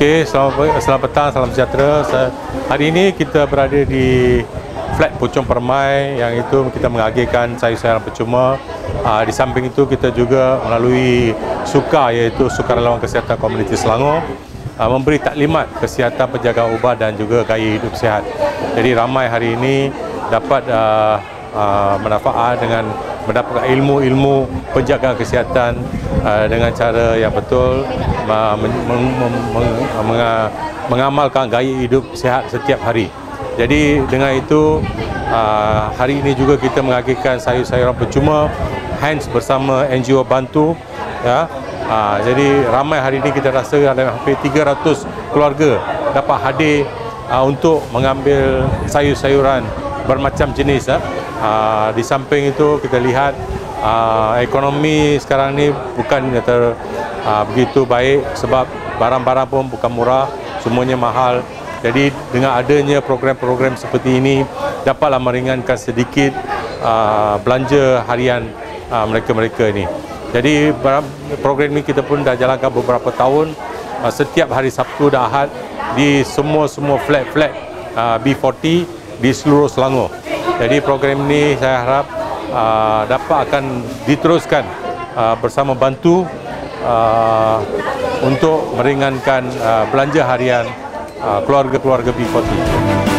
Okey, selamat petang, salam sejahtera. Hari ini kita berada di flat Puchong Permai, yang itu kita mengagihkan sayur-sayuran percuma. Di samping itu kita juga melalui SUKA, iaitu Sukarelawan Kesihatan Komuniti Selangor, memberi taklimat kesihatan penjagaan ubat dan juga gaya hidup sihat. Jadi ramai hari ini dapat manfaat dengan mendapatkan ilmu-ilmu penjagaan kesihatan dengan cara yang betul, mengamalkan gaya hidup sihat setiap hari. Jadi dengan itu hari ini juga kita mengagihkan sayur-sayuran percuma Hands bersama NGO Bantu, ya. Jadi ramai hari ini kita rasa ada hampir 300 keluarga dapat hadir untuk mengambil sayur-sayuran bermacam jenis. Di samping itu kita lihat ekonomi sekarang ni bukan begitu baik, sebab barang-barang pun bukan murah, semuanya mahal. Jadi dengan adanya program-program seperti ini dapatlah meringankan sedikit belanja harian mereka-mereka ini. Jadi program ini kita pun dah jalankan beberapa tahun, setiap hari Sabtu dan Ahad di semua flat-flat B40 di seluruh Selangor. Jadi program ini saya harap dapat akan diteruskan bersama Bantu untuk meringankan belanja harian keluarga-keluarga B40.